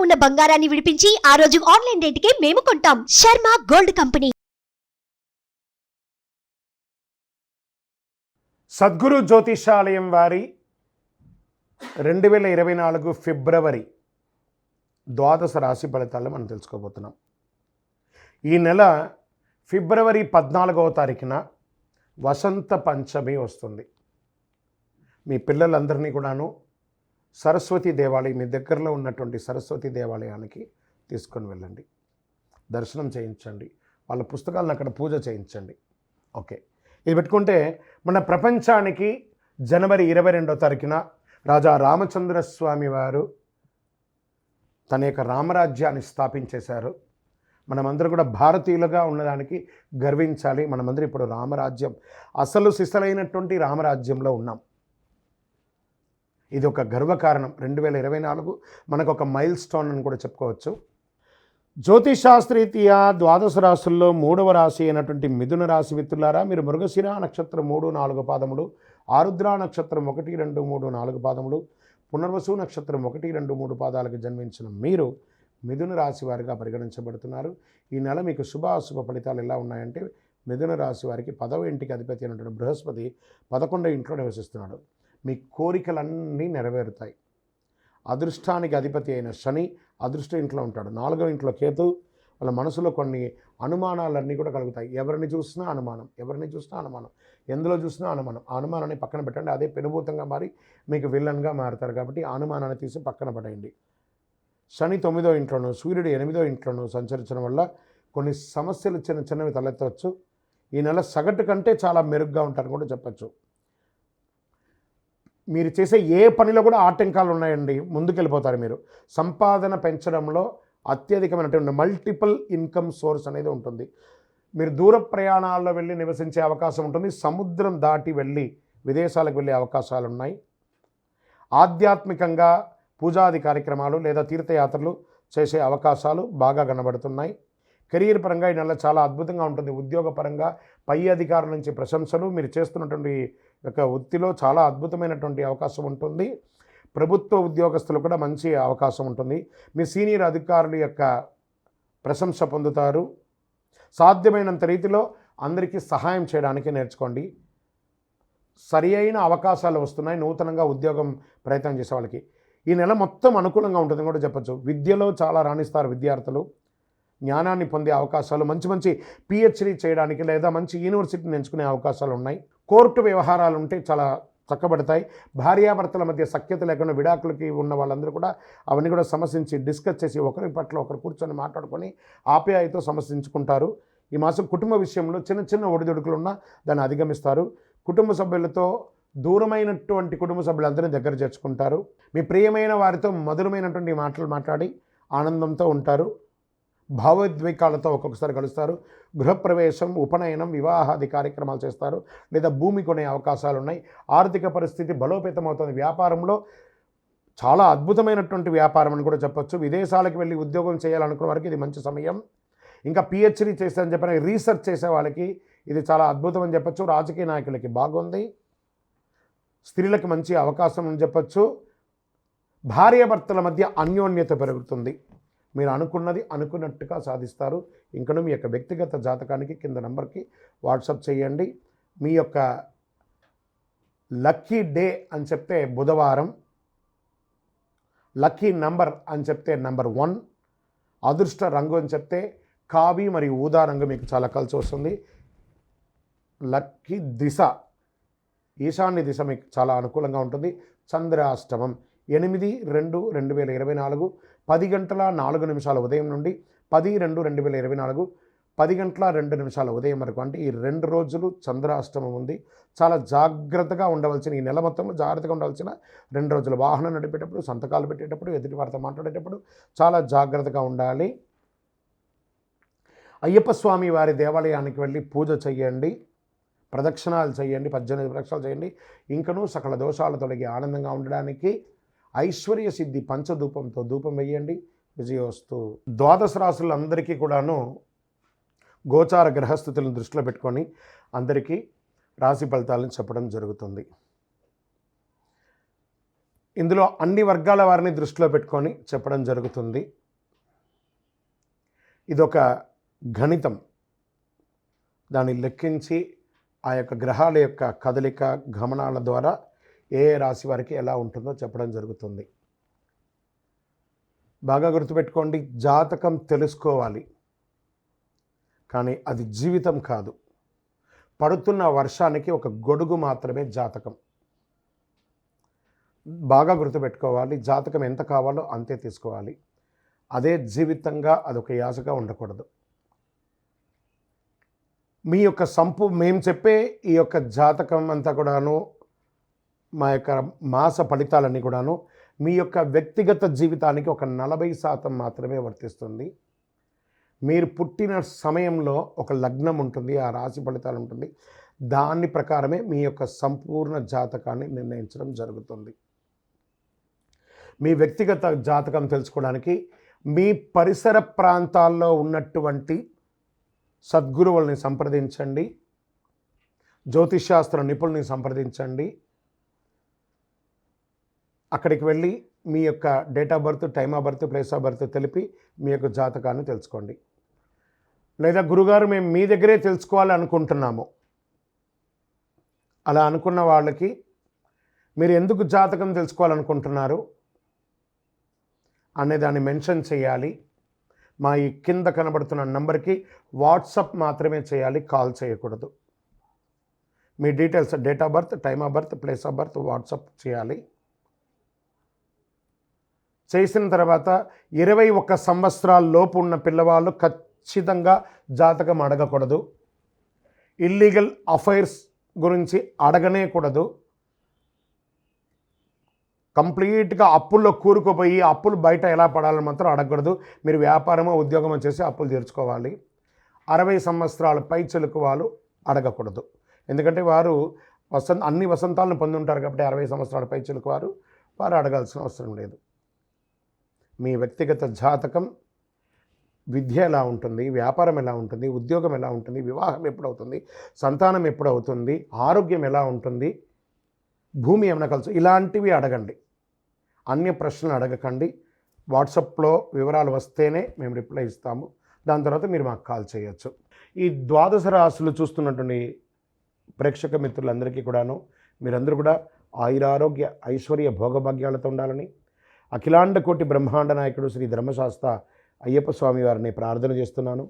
ఉన్న బంగారాన్ని విడిపించి ఆ రోజు ఆన్లైన్ రేటుకే మేము కొంటాం. Sharma gold company. సద్గురు జ్యోతిషాలయం వారి 2024 ఫిబ్రవరి ద్వాదశ రాశి ఫలితాలు మనం తెలుసుకోబోతున్నాం. ఈ నెల ఫిబ్రవరి 14వ తారీఖున వసంత పంచమి వస్తుంది. మీ పిల్లలందరినీ కూడాను సరస్వతి దేవాలయం, మీ దగ్గరలో ఉన్నటువంటి సరస్వతి దేవాలయానికి తీసుకొని వెళ్ళండి, దర్శనం చేయించండి, వాళ్ళ పుస్తకాలను అక్కడ పూజ చేయించండి. ఓకే, ఇది పెట్టుకుంటే మన ప్రపంచానికి జనవరి 22వ తారీఖున రాజా రామచంద్రస్వామి వారు తన యొక్క రామరాజ్యాన్ని స్థాపించేశారు. మనమందరూ కూడా భారతీయులుగా ఉన్నదానికి గర్వించాలి. మనమందరూ ఇప్పుడు రామరాజ్యం, అసలు సిసలైనటువంటి రామరాజ్యంలో ఉన్నాం. ఇది ఒక గర్వకారణం. 2024 మనకు ఒక మైల్ స్టోన్ అని కూడా చెప్పుకోవచ్చు. జ్యోతిషాస్త్రీతీయా ద్వాదశ రాశుల్లో 3వ రాశి అయినటువంటి మిథున రాశి మిత్రులారా, మీరు మృగశిర నక్షత్రం 3, 4 పాదములు, ఆరుద్ర నక్షత్రం 1, 2, 3, 4 పాదములు, పునర్వసు నక్షత్రం 1, 2, 3 పాదాలకు జన్మించిన మీరు మిథున రాశి వారిగా పరిగణించబడుతున్నారు. ఈ నెల మీకు శుభాశుభ ఫలితాలు ఎలా ఉన్నాయంటే, మిథున రాశి వారికి 10వ ఇంటికి అధిపతి అయినటువంటి బృహస్పతి 11వ ఇంట్లో నివసిస్తున్నాడు. మీ కోరికలన్నీ నెరవేరుతాయి. అదృష్టానికి అధిపతి అయిన శని అదృష్ట ఇంట్లో ఉంటాడు. 4వ ఇంట్లో కేతు. వాళ్ళ మనసులో కొన్ని అనుమానాలన్నీ కూడా కలుగుతాయి. ఎవరిని చూసినా అనుమానం, ఎవరిని చూసినా అనుమానం, ఎందులో చూసినా అనుమానం. ఆ అనుమానాన్ని పక్కన పెట్టండి. అదే పెనుభూతంగా మారి మీకు విల్లన్గా మారుతారు. కాబట్టి ఆ అనుమానాన్ని తీసి పక్కన పడేయండి. శని 9వ ఇంట్లోనూ, సూర్యుడు 8వ ఇంట్లోనూ సంచరించడం వల్ల కొన్ని సమస్యలు చిన్న చిన్నవి తలెత్తవచ్చు. ఈ నెల సగటు కంటే చాలా మెరుగ్గా ఉంటారని కూడా చెప్పచ్చు. మీరు చేసే ఏ పనిలో కూడా ఆటంకాలు ఉన్నాయండి, ముందుకెళ్ళిపోతారు. మీరు సంపాదన పెంచడంలో అత్యధికమైనటువంటి మల్టిపుల్ ఇన్కమ్ సోర్స్ అనేది ఉంటుంది. మీరు దూర ప్రయాణాల్లో వెళ్ళి నివసించే అవకాశం ఉంటుంది. సముద్రం దాటి వెళ్ళి విదేశాలకు వెళ్ళే అవకాశాలు ఉన్నాయి. ఆధ్యాత్మికంగా పూజాది కార్యక్రమాలు లేదా తీర్థయాత్రలు చేసే అవకాశాలు బాగా కనబడుతున్నాయి. కెరీర్ పరంగా ఈ నెల చాలా అద్భుతంగా ఉంటుంది. ఉద్యోగపరంగా పై అధికారుల నుంచి ప్రశంసలు, మీరు చేస్తున్నటువంటి యొక్క వృత్తిలో చాలా అద్భుతమైనటువంటి అవకాశం ఉంటుంది. ప్రభుత్వ ఉద్యోగస్తులు కూడా మంచి అవకాశం ఉంటుంది. మీ సీనియర్ అధికారుల యొక్క ప్రశంస పొందుతారు. సాధ్యమైనంత రీతిలో అందరికీ సహాయం చేయడానికి నేర్చుకోండి. సరి అయిన అవకాశాలు వస్తున్నాయి నూతనంగా ఉద్యోగం ప్రయత్నం చేసే వాళ్ళకి. ఈ నెల మొత్తం అనుకూలంగా ఉంటుందని కూడా చెప్పచ్చు. విద్యలో చాలా రాణిస్తారు విద్యార్థులు. జ్ఞానాన్ని పొందే అవకాశాలు, మంచి మంచి పిహెచ్డి చేయడానికి లేదా మంచి యూనివర్సిటీని ఎంచుకునే అవకాశాలు ఉన్నాయి. కోర్టు వ్యవహారాలు ఉంటే చాలా చక్కబడతాయి. భార్యాభర్తల మధ్య సఖ్యత లేకుండా విడాకులకి ఉన్న వాళ్ళందరూ కూడా అవన్నీ కూడా సమస్యించి డిస్కస్ చేసి ఒకరి పట్ల ఒకరు కూర్చొని మాట్లాడుకొని ఆప్యాయతో సమస్యించుకుంటారు. ఈ మాసం కుటుంబ విషయంలో చిన్న చిన్న ఒడిదుడుకులు ఉన్నా దాన్ని అధిగమిస్తారు. కుటుంబ సభ్యులతో దూరమైనటువంటి కుటుంబ సభ్యులందరినీ దగ్గర చేర్చుకుంటారు. మీ ప్రియమైన వారితో మధురమైనటువంటి మాటలు మాట్లాడి ఆనందంతో ఉంటారు. భావోద్వేగాలతో ఒక్కొక్కసారి కలుస్తారు. గృహప్రవేశం, ఉపనయనం, వివాహాది కార్యక్రమాలు చేస్తారు లేదా భూమి కొనే అవకాశాలు ఉన్నాయి. ఆర్థిక పరిస్థితి బలోపేతం అవుతుంది. వ్యాపారంలో చాలా అద్భుతమైనటువంటి వ్యాపారం అని కూడా చెప్పొచ్చు. విదేశాలకు వెళ్ళి ఉద్యోగం చేయాలనుకున్న వారికి ఇది మంచి సమయం. ఇంకా పిహెచ్డి చేస్తారని చెప్పిన రీసెర్చ్ చేసే వాళ్ళకి ఇది చాలా అద్భుతం అని చెప్పచ్చు. రాజకీయ నాయకులకి బాగుంది. స్త్రీలకు మంచి అవకాశం అని చెప్పచ్చు. భార్యాభర్తల మధ్య అన్యోన్యత పెరుగుతుంది. మీరు అనుకున్నది అనుకున్నట్టుగా సాధిస్తారు. ఇంకను మీ యొక్క వ్యక్తిగత జాతకానికి కింద నంబర్కి వాట్సాప్ చేయండి. మీ యొక్క లక్కీ డే అని చెప్తే బుధవారం, లక్కీ నంబర్ అని చెప్తే నంబర్ 1, అదృష్ట రంగు అని చెప్తే కావి మరియు ఊదా రంగు మీకు చాలా కలిసి వస్తుంది. లక్కీ దిశ, ఈశాన్య దిశ మీకు చాలా అనుకూలంగా ఉంటుంది. చంద్రాష్టమం 8/2/2024 10:04 ఉదయం నుండి 10/2/2024 10:02 ఉదయం వరకు, అంటే ఈ 2 రోజులు చంద్రాష్టమం ఉంది. చాలా జాగ్రత్తగా ఉండవలసిన, ఈ నెల మొత్తంలో జాగ్రత్తగా ఉండవలసిన 2 రోజులు. వాహనం నడిపేటప్పుడు, సంతకాలు పెట్టేటప్పుడు, ఎదుటి వారితో మాట్లాడేటప్పుడు చాలా జాగ్రత్తగా ఉండాలి. అయ్యప్ప స్వామి వారి దేవాలయానికి వెళ్ళి పూజ చేయండి, ప్రదక్షిణాలు చేయండి, 18 ప్రదక్షిణాలు చేయండి. ఇంకనూ సకల దోషాలు తొలగి ఆనందంగా ఉండడానికి ఐశ్వర్య సిద్ధి పంచధూపంతో ధూపం వేయండి. విజయోస్తు. ద్వాదశ రాశులందరికీ కూడాను గోచార గ్రహస్థితులను దృష్టిలో పెట్టుకొని అందరికీ రాశి ఫలితాలను చెప్పడం జరుగుతుంది. ఇందులో అన్ని వర్గాల వారిని దృష్టిలో పెట్టుకొని చెప్పడం జరుగుతుంది. ఇదొక గణితం. దాన్ని లెక్కించి ఆ యొక్క గ్రహాల యొక్క కదలిక గమనాల ద్వారా ఏ రాశి వారికి ఎలా ఉంటుందో చెప్పడం జరుగుతుంది. బాగా గుర్తుపెట్టుకోండి, జాతకం తెలుసుకోవాలి, కానీ అది జీవితం కాదు. పడుతున్న వర్షానికి ఒక గొడుగు మాత్రమే జాతకం. బాగా గుర్తుపెట్టుకోవాలి, జాతకం ఎంత కావాలో అంతే తీసుకోవాలి. అదే జీవితంగా అదొక యాసగా ఉండకూడదు. మీ యొక్క మేము చెప్పే ఈ యొక్క జాతకం అంతా కూడాను, మా యొక్క మాస ఫలితాలన్నీ కూడాను మీ యొక్క వ్యక్తిగత జీవితానికి ఒక 40% మాత్రమే వర్తిస్తుంది. మీరు పుట్టిన సమయంలో ఒక లగ్నం ఉంటుంది, ఆ రాశి ఫలితాలు ఉంటుంది. దాని ప్రకారమే మీ యొక్క సంపూర్ణ జాతకాన్ని నిర్ణయించడం జరుగుతుంది. మీ వ్యక్తిగత జాతకం తెలుసుకోవడానికి మీ పరిసర ప్రాంతాల్లో ఉన్నటువంటి సద్గురువుల్ని సంప్రదించండి, జ్యోతిష్శాస్త్ర నిపుణుల్ని సంప్రదించండి. అక్కడికి వెళ్ళి మీ యొక్క date of birth, time of birth, place of birth తెలిపి మీ యొక్క జాతకాన్ని తెలుసుకోండి. లేదా గురుగారు మేము మీ దగ్గరే తెలుసుకోవాలి అనుకుంటున్నాము, అలా అనుకున్న వాళ్ళకి మీరు ఎందుకు జాతకం తెలుసుకోవాలనుకుంటున్నారు అనే దాన్ని మెన్షన్ చేయాలి. మా ఈ కింద కనబడుతున్న నంబర్కి వాట్సాప్ మాత్రమే చేయాలి, కాల్ చేయకూడదు. మీ details, date of birth, time of birth, place of birth WhatsApp చేయాలి. చేసిన తర్వాత 21 సంవత్సరాల లోపు ఉన్న పిల్లవాళ్ళు ఖచ్చితంగా జాతకం అడగకూడదు. ఇల్లీగల్ అఫైర్స్ గురించి అడగనే కూడదు. కంప్లీట్గా అప్పుల్లో కూరుకుపోయి అప్పులు బయట ఎలా పడాలని మాత్రం అడగకూడదు. మీరు వ్యాపారమో ఉద్యోగమో చేసి అప్పులు తీర్చుకోవాలి. 60 సంవత్సరాల పై చెలుకు వాళ్ళు అడగకూడదు. ఎందుకంటే వారు అన్ని వసంతాలను పొంది ఉంటారు కాబట్టి 60 సంవత్సరాల పై చెలుకు వారు అడగాల్సిన అవసరం లేదు. మీ వ్యక్తిగత జాతకం, విద్య ఎలా ఉంటుంది, వ్యాపారం ఎలా ఉంటుంది, ఉద్యోగం ఎలా ఉంటుంది, వివాహం ఎప్పుడవుతుంది, సంతానం ఎప్పుడవుతుంది, ఆరోగ్యం ఎలా ఉంటుంది, భూమి ఏమైనా కలుసు, ఇలాంటివి అడగండి. అన్య ప్రశ్నలు అడగకండి. వాట్సాప్లో వివరాలు వస్తేనే మేము రిప్లై ఇస్తాము. దాని తర్వాత మీరు మాకు కాల్ చేయొచ్చు. ఈ 12 రాశులు చూస్తున్నటువంటి ప్రేక్షక మిత్రులందరికీ కూడాను మీరందరూ కూడా ఆయురారోగ్య ఐశ్వర్య భోగభాగ్యాలతో ఉండాలని అఖిలాండ కోటి బ్రహ్మాండ నాయకుడు శ్రీ ధర్మశాస్త్ర అయ్యప్ప స్వామి వారిని ప్రార్థన చేస్తున్నాను.